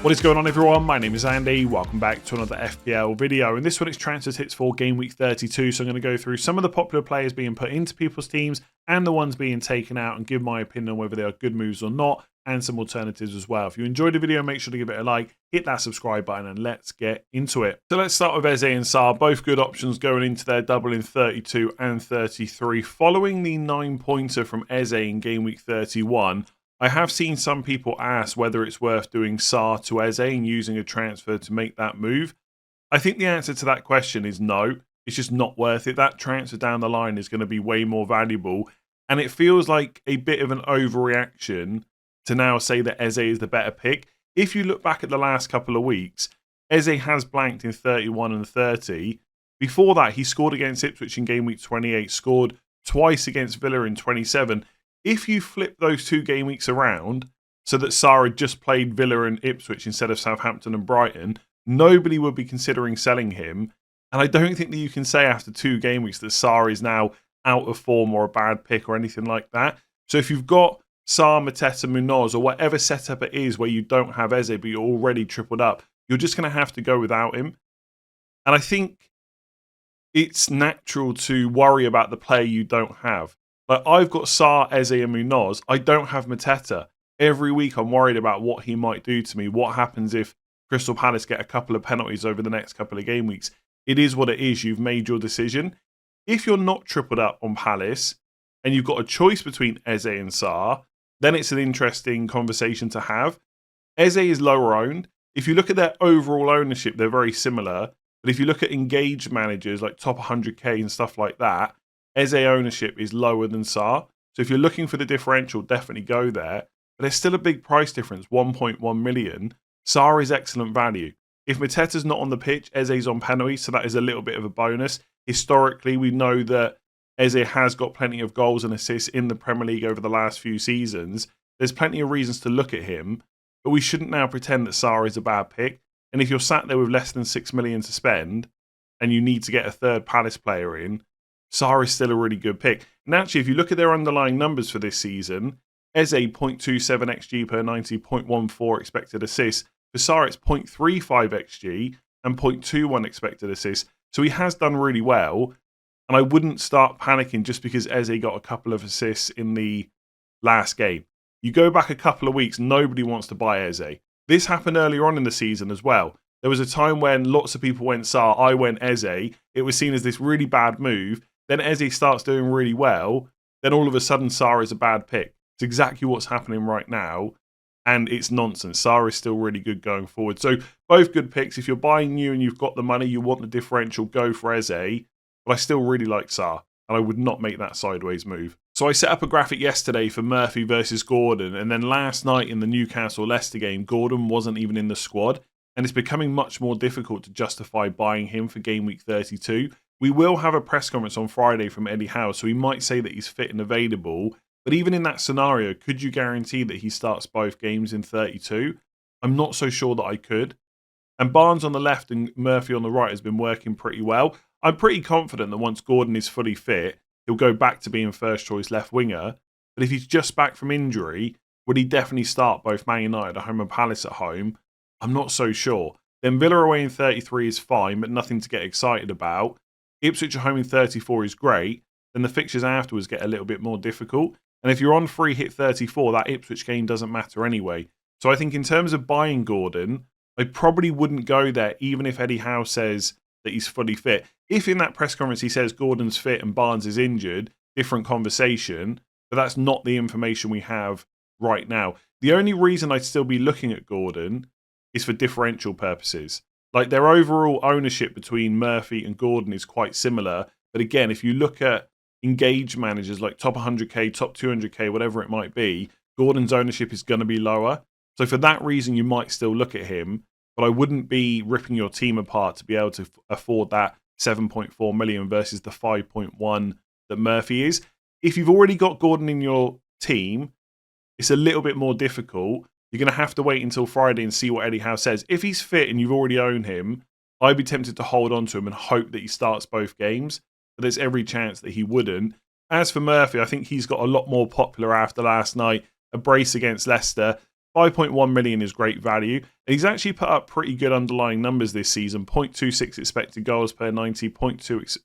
What is going on, everyone? My name is Andy. Welcome back to another FPL video. In this one, it's transfer tips for Game Week 32. So I'm going to go through some of the popular players being put into people's teams and the ones being taken out and give my opinion on whether they are good moves or not, and some alternatives as well. If you enjoyed the video, make sure to give it a like, hit that subscribe button, and let's get into it. So let's start with EZE and Sarr, both good options going into their double in 32 and 33. Following the 9-pointer from EZE in Game Week 31, I have seen some people ask whether it's worth doing Sarr to EZE and using a transfer to make that move. I think the answer to that question is no. It's just not worth it. That transfer down the line is going to be way more valuable. And it feels like a bit of an overreaction to now say that EZE is the better pick. If you look back at the last couple of weeks, EZE has blanked in 31 and 30. Before that, he scored against Ipswich in Game Week 28, scored twice against Villa in 27. If you flip those two game weeks around so that Sarr had just played Villa and Ipswich instead of Southampton and Brighton, nobody would be considering selling him. And I don't think that you can say after two game weeks that Sarr is now out of form or a bad pick or anything like that. So if you've got Sarr, Mateta, Munoz, or whatever setup it is where you don't have EZE but you're already tripled up, you're just going to have to go without him. And I think it's natural to worry about the player you don't have. Like, I've got Sarr, EZE, and Munoz. I don't have Mateta. Every week I'm worried about what he might do to me. What happens if Crystal Palace get a couple of penalties over the next couple of game weeks? It is what it is. You've made your decision. If you're not tripled up on Palace and you've got a choice between EZE and Sarr, then it's an interesting conversation to have. EZE is lower owned. If you look at their overall ownership, they're very similar. But if you look at engaged managers like top 100k and stuff like that, EZE ownership is lower than Sarr. So if you're looking for the differential, definitely go there. But there's still a big price difference, 1.1 million. Sarr is excellent value. If Mateta's not on the pitch, EZE's on penalty, so that is a little bit of a bonus. Historically, we know that EZE has got plenty of goals and assists in the Premier League over the last few seasons. There's plenty of reasons to look at him, but we shouldn't now pretend that Sarr is a bad pick. And if you're sat there with less than 6 million to spend and you need to get a third Palace player in, Sarr is still a really good pick. And actually, if you look at their underlying numbers for this season, EZE 0.27 XG per 90, 0.14 expected assists. For Sarr, it's 0.35 XG and 0.21 expected assists. So he has done really well. And I wouldn't start panicking just because EZE got a couple of assists in the last game. You go back a couple of weeks, nobody wants to buy EZE. This happened earlier on in the season as well. There was a time when lots of people went Sarr, I went EZE. It was seen as this really bad move. Then EZE starts doing really well. Then all of a sudden, Sarr is a bad pick. It's exactly what's happening right now. And it's nonsense. Sarr is still really good going forward. So both good picks. If you're buying new and you've got the money, you want the differential, go for EZE. But I still really like Sarr. And I would not make that sideways move. So I set up a graphic yesterday for Murphy versus Gordon. And then last night in the Newcastle-Leicester game, Gordon wasn't even in the squad. And it's becoming much more difficult to justify buying him for Game Week 32. We will have a press conference on Friday from Eddie Howe, so he might say that he's fit and available. But even in that scenario, could you guarantee that he starts both games in 32? I'm not so sure that I could. And Barnes on the left and Murphy on the right has been working pretty well. I'm pretty confident that once Gordon is fully fit, he'll go back to being first choice left winger. But if he's just back from injury, would he definitely start both Man United at home and Palace at home? I'm not so sure. Then Villa away in 33 is fine, but nothing to get excited about. Ipswich at home in 34 is great. Then the fixtures afterwards get a little bit more difficult. And if you're on free hit 34, that Ipswich game doesn't matter anyway. So I think in terms of buying Gordon, I probably wouldn't go there even if Eddie Howe says that he's fully fit. If in that press conference he says Gordon's fit and Barnes is injured, different conversation. But that's not the information we have right now. The only reason I'd still be looking at Gordon is for differential purposes. Like, their overall ownership between Murphy and Gordon is quite similar. But again, if you look at engaged managers like top 100k, top 200k, whatever it might be, Gordon's ownership is going to be lower. So for that reason, you might still look at him. But I wouldn't be ripping your team apart to be able to afford that 7.4 million versus the 5.1 that Murphy is. If you've already got Gordon in your team, it's a little bit more difficult. You're going to have to wait until Friday and see what Eddie Howe says. If he's fit and you've already owned him, I'd be tempted to hold on to him and hope that he starts both games. But there's every chance that he wouldn't. As for Murphy, I think he's got a lot more popular after last night. A brace against Leicester. 5.1 million is great value. And he's actually put up pretty good underlying numbers this season. 0.26 expected goals per 90, 0.26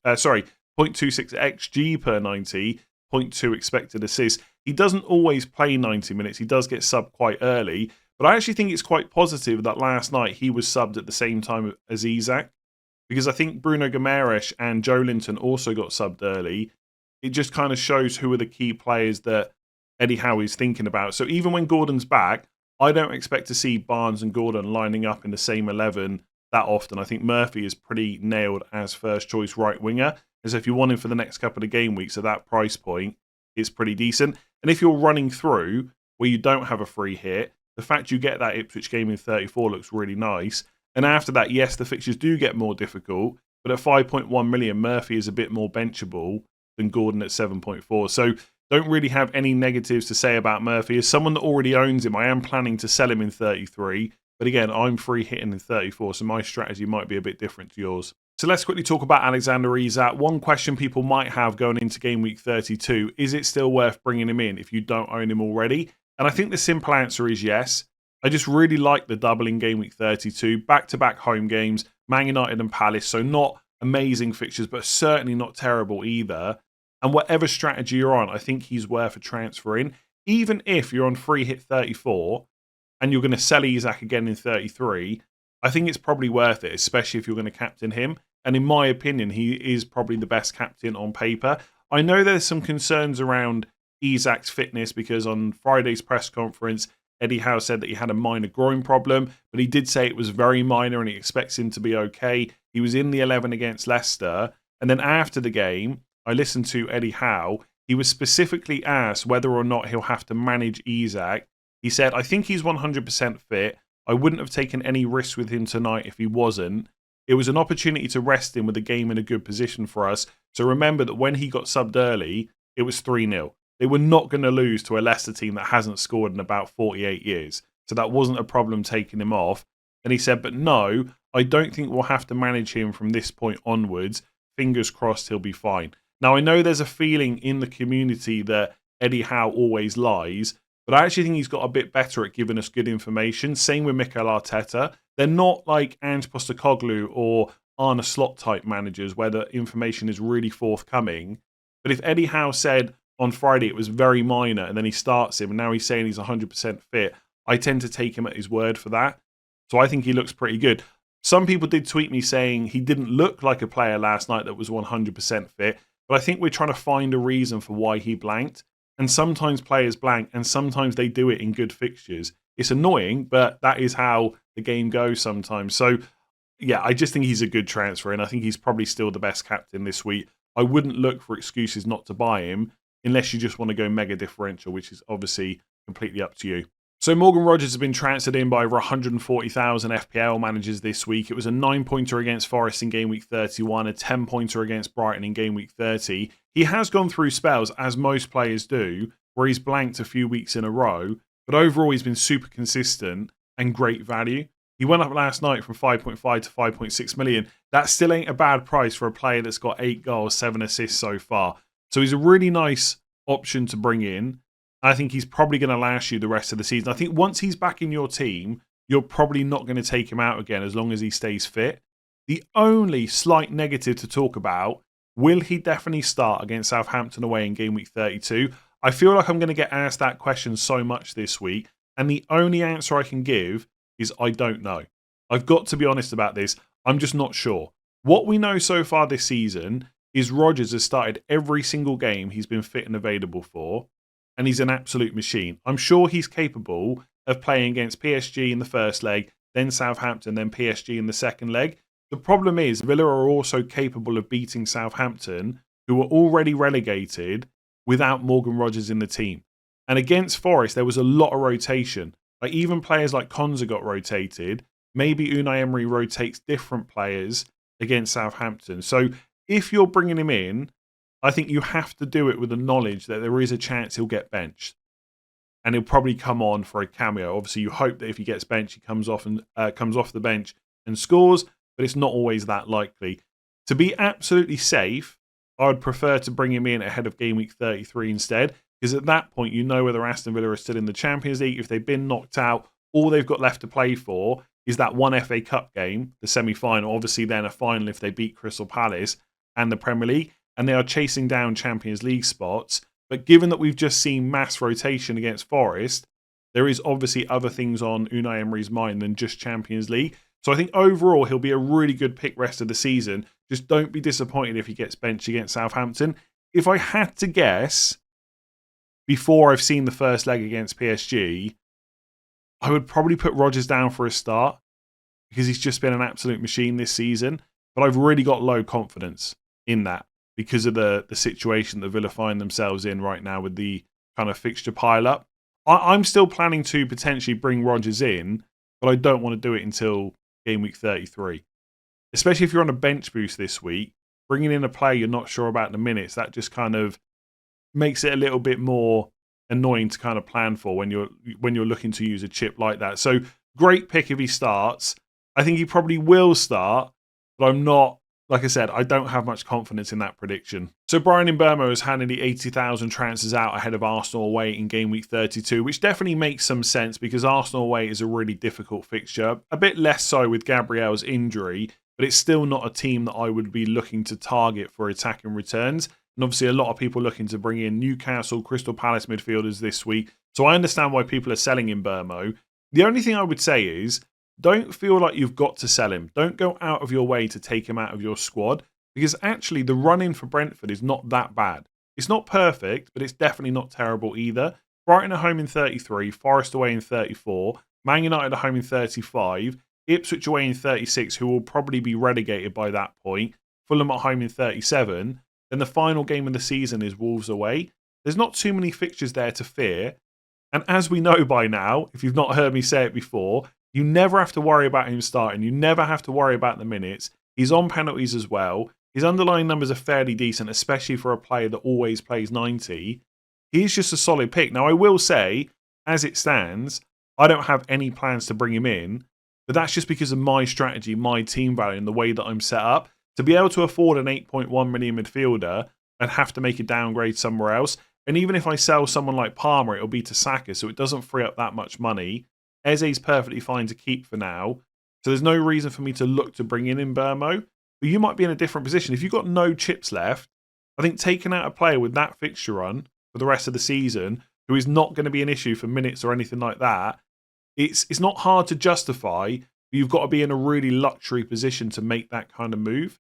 XG per 90, 0.2 expected assists. He doesn't always play 90 minutes. He does get subbed quite early. But I actually think it's quite positive that last night he was subbed at the same time as Isak, because I think Bruno Guimaraes and Joe Linton also got subbed early. It just kind of shows who are the key players that Eddie Howe is thinking about. So even when Gordon's back, I don't expect to see Barnes and Gordon lining up in the same 11 that often. I think Murphy is pretty nailed as first choice right winger. As if you want him for the next couple of game weeks at that price point, it's pretty decent. And if you're running through where you don't have a free hit, the fact you get that Ipswich game in 34 looks really nice. And after that, yes, the fixtures do get more difficult, but at 5.1 million, Murphy is a bit more benchable than Gordon at 7.4. So don't really have any negatives to say about Murphy. As someone that already owns him, I am planning to sell him in 33. But again, I'm free hitting in 34, so my strategy might be a bit different to yours. So let's quickly talk about Alexander Isak. One question people might have going into game week 32, is it still worth bringing him in if you don't own him already? And I think the simple answer is yes. I just really like the double in game week 32. Back-to-back home games, Man United and Palace. So not amazing fixtures, but certainly not terrible either. And whatever strategy you're on, I think he's worth a transfer in. Even if you're on free hit 34 and you're going to sell Isak again in 33, I think it's probably worth it, especially if you're going to captain him. And in my opinion, he is probably the best captain on paper. I know there's some concerns around Isak's fitness because on Friday's press conference, Eddie Howe said that he had a minor groin problem, but he did say it was very minor and he expects him to be okay. He was in the 11 against Leicester. And then after the game, I listened to Eddie Howe. He was specifically asked whether or not he'll have to manage Isak. He said, I think he's 100% fit. I wouldn't have taken any risks with him tonight if he wasn't. It was an opportunity to rest him with the game in a good position for us. So remember that when he got subbed early, it was 3-0. They were not going to lose to a Leicester team that hasn't scored in about 48 years. So that wasn't a problem taking him off. And he said, but no, I don't think we'll have to manage him from this point onwards. Fingers crossed he'll be fine. Now, I know there's a feeling in the community that Eddie Howe always lies, but I actually think he's got a bit better at giving us good information. Same with Mikel Arteta. They're not like Ange Postecoglou or Arne Slot type managers where the information is really forthcoming. But if Eddie Howe said on Friday it was very minor and then he starts him and now he's saying he's 100% fit, I tend to take him at his word for that. So I think he looks pretty good. Some people did tweet me saying he didn't look like a player last night that was 100% fit, but I think we're trying to find a reason for why he blanked. And sometimes players blank and sometimes they do it in good fixtures. It's annoying, but that is how the game goes sometimes. So yeah, I just think he's a good transfer and I think he's probably still the best captain this week. I wouldn't look for excuses not to buy him unless you just want to go mega differential, which is obviously completely up to you. So Morgan Rogers has been transferred in by over 140,000 FPL managers this week. It was a 9-pointer against Forest in game week 31, a 10-pointer against Brighton in game week 30. He has gone through spells, as most players do, where he's blanked a few weeks in a row, but overall he's been super consistent and great value. He went up last night from 5.5 to 5.6 million. That still ain't a bad price for a player that's got 8 goals, 7 assists so far. So he's a really nice option to bring in. I think he's probably going to last you the rest of the season. I think once he's back in your team, you're probably not going to take him out again as long as he stays fit. The only slight negative to talk about, will he definitely start against Southampton away in game week 32? I feel like I'm going to get asked that question so much this week, and the only answer I can give is I don't know. I've got to be honest about this. I'm just not sure. What we know so far this season is Rodgers has started every single game he's been fit and available for, and he's an absolute machine. I'm sure he's capable of playing against PSG in the first leg, then Southampton, then PSG in the second leg. The problem is Villa are also capable of beating Southampton, who are already relegated, without Morgan Rogers in the team. And against Forest, there was a lot of rotation. Like even players like Konza got rotated. Maybe Unai Emery rotates different players against Southampton. So if you're bringing him in, I think you have to do it with the knowledge that there is a chance he'll get benched. And he'll probably come on for a cameo. Obviously, you hope that if he gets benched, he comes off the bench and scores, but it's not always that likely. To be absolutely safe, I would prefer to bring him in ahead of game week 33 instead, Because at that point, you know whether Aston Villa are still in the Champions League. If they've been knocked out, all they've got left to play for is that one FA Cup game, the semi-final, obviously then a final if they beat Crystal Palace, and the Premier League. And they are chasing down Champions League spots. But given that we've just seen mass rotation against Forest, there is obviously other things on Unai Emery's mind than just Champions League. So I think overall he'll be a really good pick rest of the season. Just don't be disappointed if he gets benched against Southampton. If I had to guess, before I've seen the first leg against PSG, I would probably put Rodgers down for a start because he's just been an absolute machine this season. But I've really got low confidence in that because of the situation that Villa find themselves in right now with the kind of fixture pile-up. I'm still planning to potentially bring Rodgers in, but I don't want to do it until game week 33. Especially if you're on a bench boost this week, bringing in a player you're not sure about the minutes, that just kind of makes it a little bit more annoying to kind of plan for when you're looking to use a chip like that. So great pick if he starts. I think he probably will start, but I'm not, like I said, I don't have much confidence in that prediction. So Bryan Mbeumo has handed the 80,000 transfers out ahead of Arsenal away in game week 32, which definitely makes some sense because Arsenal away is a really difficult fixture. A bit less so with Gabriel's injury, but it's still not a team that I would be looking to target for attacking returns. And obviously a lot of people looking to bring in Newcastle, Crystal Palace midfielders this week. So I understand why people are selling Mbeumo. The only thing I would say is, don't feel like you've got to sell him. Don't go out of your way to take him out of your squad because actually the run-in for Brentford is not that bad. It's not perfect, but it's definitely not terrible either. Brighton at home in 33, Forest away in 34, Man United at home in 35, Ipswich away in 36, who will probably be relegated by that point, Fulham at home in 37. Then the final game of the season is Wolves away. There's not too many fixtures there to fear. And as we know by now, if you've not heard me say it before, you never have to worry about him starting. You never have to worry about the minutes. He's on penalties as well. His underlying numbers are fairly decent, especially for a player that always plays 90. He's just a solid pick. Now, I will say, as it stands, I don't have any plans to bring him in, but that's just because of my strategy, my team value, and the way that I'm set up. To be able to afford an 8.1 million midfielder, I'd have to make a downgrade somewhere else. And even if I sell someone like Palmer, it'll be to Saka, so it doesn't free up that much money. Eze's perfectly fine to keep for now. So there's no reason for me to look to bring in Mbeumo. But you might be in a different position. If you've got no chips left, I think taking out a player with that fixture run for the rest of the season, who is not going to be an issue for minutes or anything like that, it's not hard to justify. But you've got to be in a really luxury position to make that kind of move.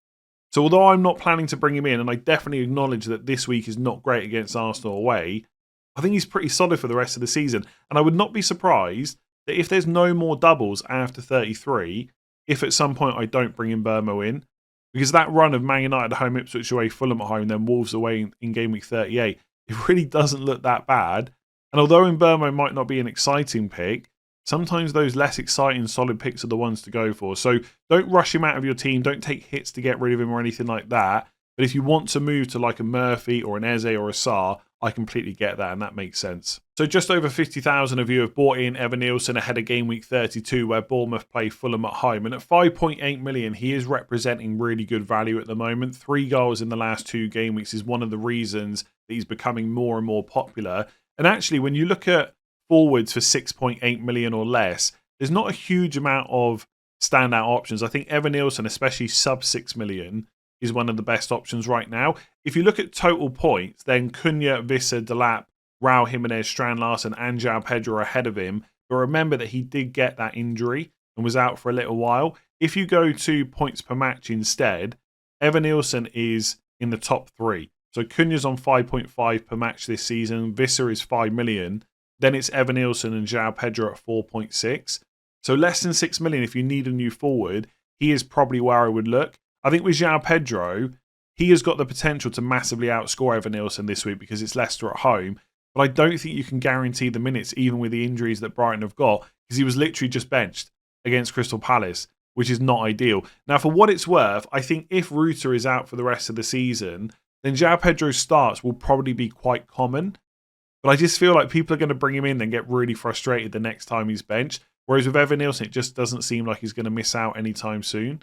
So although I'm not planning to bring him in, and I definitely acknowledge that this week is not great against Arsenal away, I think he's pretty solid for the rest of the season. And I would not be surprised that if there's no more doubles after 33, if at some point I don't bring Mbeumo in, because that run of Man United at home, Ipswich away, Fulham at home, then Wolves away in game week 38, it really doesn't look that bad. And although Mbeumo might not be an exciting pick, sometimes those less exciting, solid picks are the ones to go for. So don't rush him out of your team. Don't take hits to get rid of him or anything like that. But if you want to move to like a Murphy or an Eze or a Sarr, I completely get that, and that makes sense. So just over 50,000 of you have bought in Evanilson ahead of game week 32, where Bournemouth play Fulham at home. And at 5.8 million, he is representing really good value at the moment. 3 goals in the last 2 game weeks is one of the reasons that he's becoming more and more popular. And actually, when you look at forwards for 6.8 million or less, there's not a huge amount of standout options. I think Evanilson, especially sub 6 million, is one of the best options right now. If you look at total points, then Cunha, Visser, Delap, Raul Jimenez, Strand Larsen, and João Pedro are ahead of him. But remember that he did get that injury and was out for a little while. If you go to points per match instead, Evanilson is in the top 3. So Cunha's on 5.5 per match this season. Visser is 5 million. Then it's Evanilson and João Pedro at 4.6. So less than 6 million if you need a new forward. He is probably where I would look. I think with João Pedro, he has got the potential to massively outscore Evanilson this week because it's Leicester at home. But I don't think you can guarantee the minutes, even with the injuries that Brighton have got, because he was literally just benched against Crystal Palace, which is not ideal. Now, for what it's worth, I think if Ruta is out for the rest of the season, then João Pedro's starts will probably be quite common. But I just feel like people are going to bring him in and get really frustrated the next time he's benched. Whereas with Evanilson, it just doesn't seem like he's going to miss out anytime soon.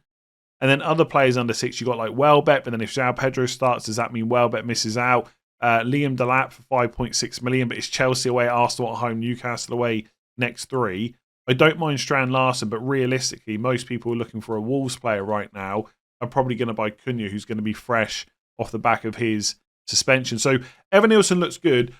And then other players under 6, you got like Welbeck, but then if João Pedro starts, does that mean Welbeck misses out? Liam Delap for 5.6 million, but it's Chelsea away, Arsenal at home, Newcastle away next 3. I don't mind Strand Larsen, but realistically, most people are looking for a Wolves player right now are probably going to buy Cunha, who's going to be fresh off the back of his suspension. So Evanilson looks good.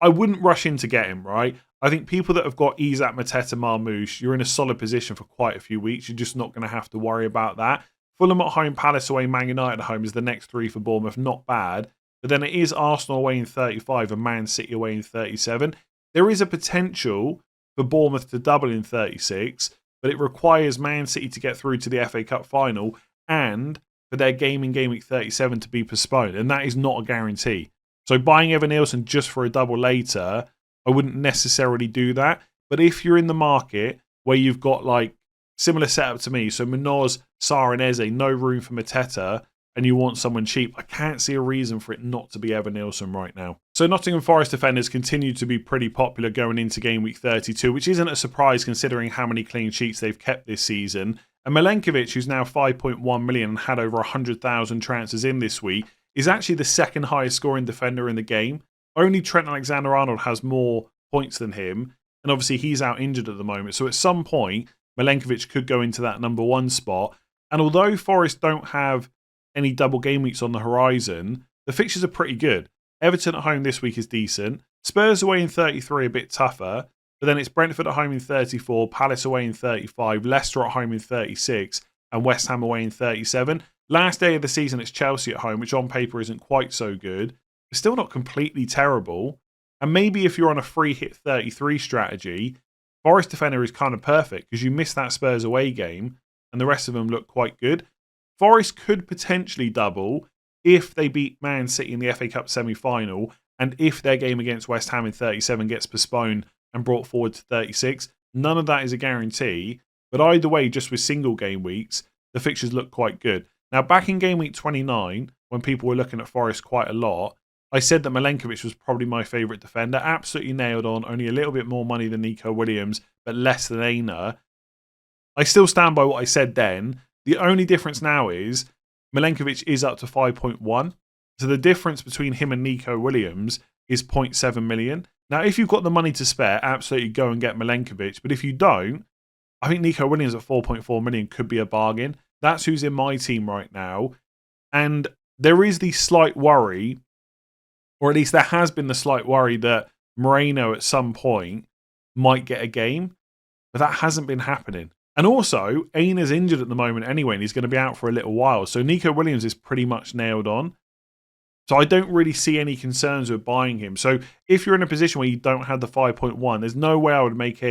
I wouldn't rush in to get him, right? I think people that have got Isak, Mateta, Marmoush, you're in a solid position for quite a few weeks. You're just not going to have to worry about that. Fulham at home, Palace away, Man United at home is the next 3 for Bournemouth. Not bad. But then it is Arsenal away in 35 and Man City away in 37. There is a potential for Bournemouth to double in 36, but it requires Man City to get through to the FA Cup final and for their game in Game Week 37 to be postponed. And that is not a guarantee. So buying Evanilson just for a double later, I wouldn't necessarily do that. But if you're in the market where you've got like similar setup to me, so Munoz, Sarr and Eze, no room for Mateta, and you want someone cheap, I can't see a reason for it not to be Evanilson right now. So Nottingham Forest defenders continue to be pretty popular going into Game Week 32, which isn't a surprise considering how many clean sheets they've kept this season. And Milenković, who's now 5.1 million and had over 100,000 transfers in this week, is actually the second highest scoring defender in the game. Only Trent Alexander-Arnold has more points than him, and obviously he's out injured at the moment. So at some point, Milenković could go into that number 1 spot. And although Forest don't have any double game weeks on the horizon, the fixtures are pretty good. Everton at home this week is decent. Spurs away in 33, a bit tougher. But then it's Brentford at home in 34, Palace away in 35, Leicester at home in 36, and West Ham away in 37. Last day of the season, it's Chelsea at home, which on paper isn't quite so good. It's still not completely terrible. And maybe if you're on a free hit 33 strategy, Forest defender is kind of perfect because you miss that Spurs away game and the rest of them look quite good. Forest could potentially double if they beat Man City in the FA Cup semi-final and if their game against West Ham in 37 gets postponed and brought forward to 36. None of that is a guarantee, but either way, just with single game weeks, the fixtures look quite good. Now, back in Game Week 29, when people were looking at Forest quite a lot, I said that Milenković was probably my favourite defender. Absolutely nailed on. Only a little bit more money than Nico Williams, but less than Aina. I still stand by what I said then. The only difference now is Milenković is up to 5.1. So the difference between him and Nico Williams is 0.7 million. Now, if you've got the money to spare, absolutely go and get Milenković. But if you don't, I think Nico Williams at 4.4 million could be a bargain. That's who's in my team right now. And there is the slight worry, or at least there has been the slight worry that Moreno at some point might get a game. But that hasn't been happening. And also, Aina's injured at the moment anyway, and he's going to be out for a little while. So Nico Williams is pretty much nailed on. So I don't really see any concerns with buying him. So if you're in a position where you don't have the 5.1, there's no way I would make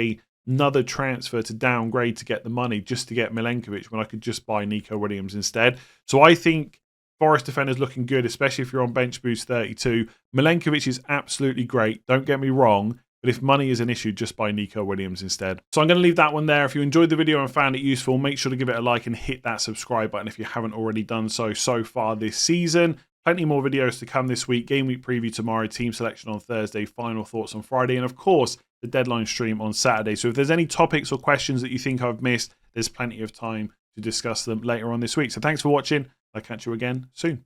another transfer to downgrade to get the money just to get Milenković when I could just buy Nico Williams instead. So I think Forest defender's looking good, especially if you're on Bench Boost 32. Milenković is absolutely great. Don't get me wrong. But if money is an issue, just buy Nico Williams instead. So I'm going to leave that one there. If you enjoyed the video and found it useful, make sure to give it a like and hit that subscribe button if you haven't already done so far this season. Plenty more videos to come this week. Game week preview tomorrow, team selection on Thursday, final thoughts on Friday, and of course, the deadline stream on Saturday. So if there's any topics or questions that you think I've missed, there's plenty of time to discuss them later on this week. So thanks for watching. I'll catch you again soon.